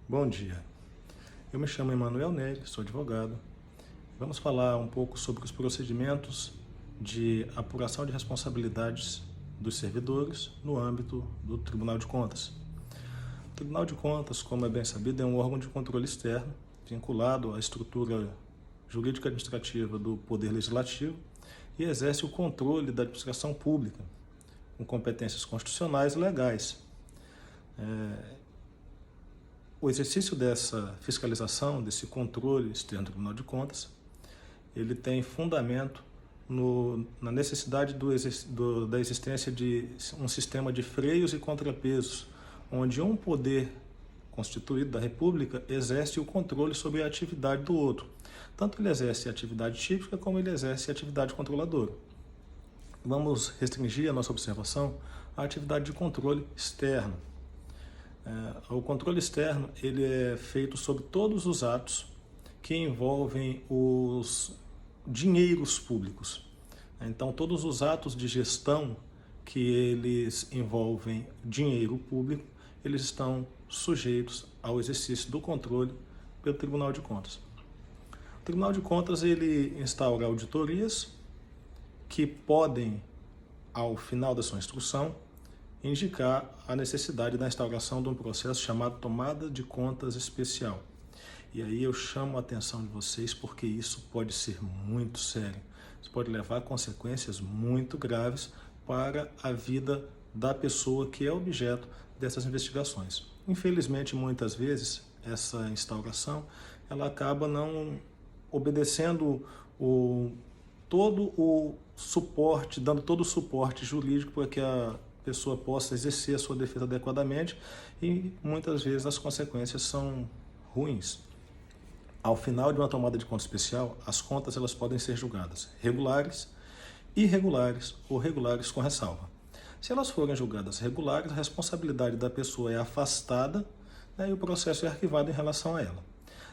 Bom dia, eu me chamo Emanuel Neri, sou advogado. Vamos falar um pouco sobre os procedimentos de apuração de responsabilidades dos servidores no âmbito do Tribunal de Contas. O Tribunal de Contas, como é bem sabido, é um órgão de controle externo vinculado à estrutura jurídica administrativa do Poder Legislativo e exerce o controle da administração pública, com competências constitucionais e legais. O exercício dessa fiscalização, desse controle externo do Tribunal de Contas, ele tem fundamento na necessidade da existência de um sistema de freios e contrapesos, onde um poder constituído da República exerce o controle sobre a atividade do outro. Tanto ele exerce a atividade típica como ele exerce a atividade controladora. Vamos restringir a nossa observação à atividade de controle externo. O controle externo ele é feito sobre todos os atos que envolvem os dinheiros públicos. Então, todos os atos de gestão que eles envolvem dinheiro público, eles estão sujeitos ao exercício do controle pelo Tribunal de Contas. O Tribunal de Contas ele instaura auditorias que podem, ao final da sua instrução, indicar a necessidade da instauração de um processo chamado tomada de contas especial. E aí eu chamo a atenção de vocês porque isso pode ser muito sério. Isso pode levar a consequências muito graves para a vida da pessoa que é objeto dessas investigações. Infelizmente, muitas vezes, essa instauração ela acaba não obedecendo todo o suporte, dando todo o suporte jurídico para que a pessoa possa exercer a sua defesa adequadamente e muitas vezes as consequências são ruins. Ao final de uma tomada de conta especial, as contas elas podem ser julgadas regulares, irregulares ou regulares com ressalva. Se elas forem julgadas regulares, a responsabilidade da pessoa é afastada, né, e o processo é arquivado em relação a ela.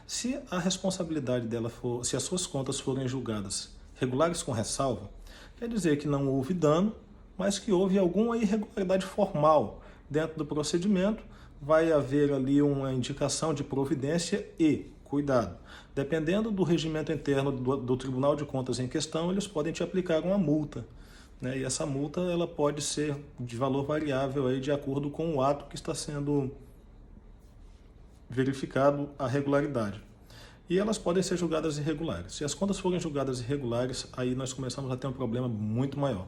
Se a responsabilidade dela for, se as suas contas forem julgadas regulares com ressalva, quer dizer que não houve dano, mas que houve alguma irregularidade formal dentro do procedimento, vai haver ali uma indicação de providência e, cuidado, dependendo do regimento interno do Tribunal de Contas em questão, eles podem te aplicar uma multa, né? E essa multa ela pode ser de valor variável aí, de acordo com o ato que está sendo verificado a regularidade. E elas podem ser julgadas irregulares. Se as contas forem julgadas irregulares, aí nós começamos a ter um problema muito maior.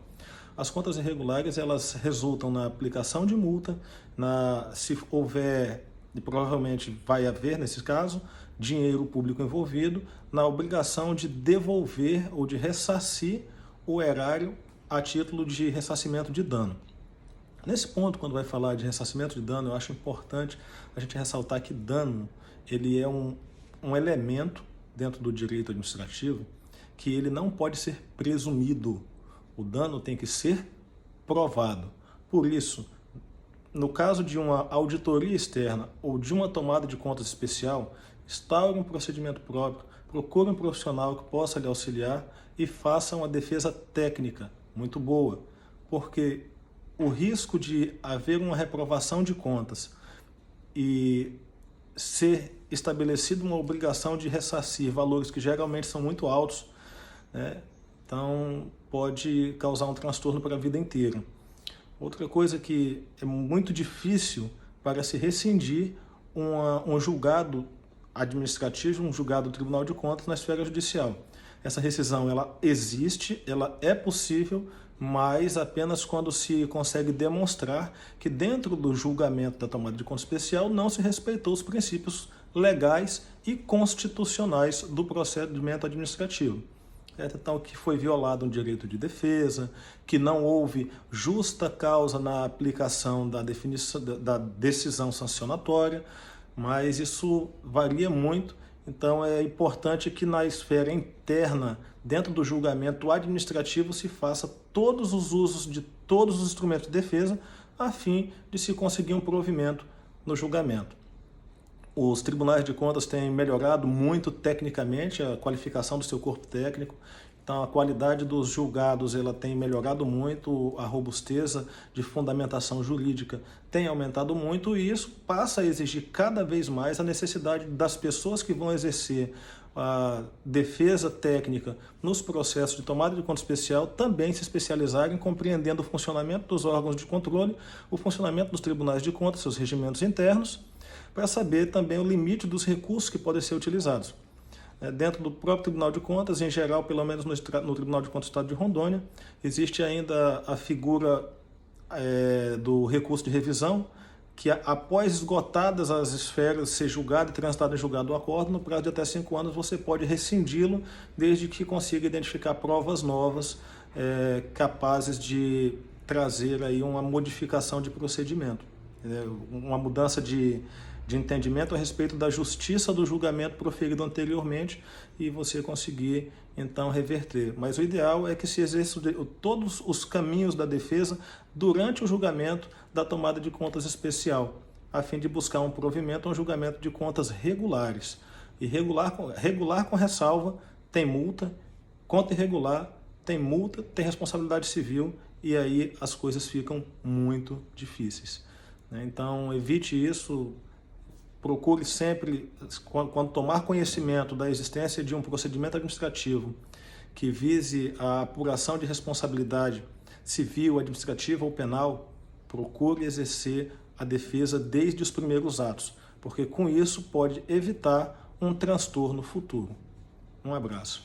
As contas irregulares, elas resultam na aplicação de multa, se houver, e provavelmente vai haver nesse caso, dinheiro público envolvido, na obrigação de devolver ou de ressarcir o erário a título de ressarcimento de dano. Nesse ponto, quando vai falar de ressarcimento de dano, eu acho importante a gente ressaltar que dano ele é um elemento dentro do direito administrativo que ele não pode ser presumido. O dano tem que ser provado. Por isso, no caso de uma auditoria externa ou de uma tomada de contas especial, instaure um procedimento próprio, procure um profissional que possa lhe auxiliar e faça uma defesa técnica muito boa, porque o risco de haver uma reprovação de contas e ser estabelecida uma obrigação de ressarcir valores que geralmente são muito altos, né? Então pode causar um transtorno para a vida inteira. Outra coisa que é muito difícil para se rescindir um julgado administrativo, um julgado do Tribunal de Contas na esfera judicial. Essa rescisão ela existe, ela é possível, mas apenas quando se consegue demonstrar que dentro do julgamento da tomada de conta especial não se respeitou os princípios legais e constitucionais do procedimento administrativo. Então, que foi violado um direito de defesa, que não houve justa causa na aplicação da decisão sancionatória, mas isso varia muito. Então, é importante que na esfera interna, dentro do julgamento administrativo, se faça todos os usos de todos os instrumentos de defesa, a fim de se conseguir um provimento no julgamento. Os tribunais de contas têm melhorado muito tecnicamente a qualificação do seu corpo técnico, Então, a qualidade dos julgados ela tem melhorado muito, a robusteza de fundamentação jurídica tem aumentado muito e isso passa a exigir cada vez mais a necessidade das pessoas que vão exercer a defesa técnica nos processos de tomada de conta especial também se especializarem compreendendo o funcionamento dos órgãos de controle, o funcionamento dos tribunais de contas, seus regimentos internos, para saber também o limite dos recursos que podem ser utilizados. Dentro do próprio Tribunal de Contas, em geral, pelo menos no Tribunal de Contas do Estado de Rondônia, existe ainda a figura do recurso de revisão, que após esgotadas as esferas, ser julgado e transitado em julgado o acordo, no prazo de até 5 anos você pode rescindi-lo, desde que consiga identificar provas novas capazes de trazer aí uma modificação de procedimento, uma mudança de entendimento a respeito da justiça do julgamento proferido anteriormente e você conseguir, então, reverter. Mas o ideal é que se exerça todos os caminhos da defesa durante o julgamento da tomada de contas especial, a fim de buscar um provimento, um julgamento de contas regulares. E regular com ressalva, tem multa, conta irregular, tem multa, tem responsabilidade civil e aí as coisas ficam muito difíceis. Então, evite isso. Procure sempre, quando tomar conhecimento da existência de um procedimento administrativo que vise a apuração de responsabilidade civil, administrativa ou penal, procure exercer a defesa desde os primeiros atos, porque com isso pode evitar um transtorno futuro. Um abraço.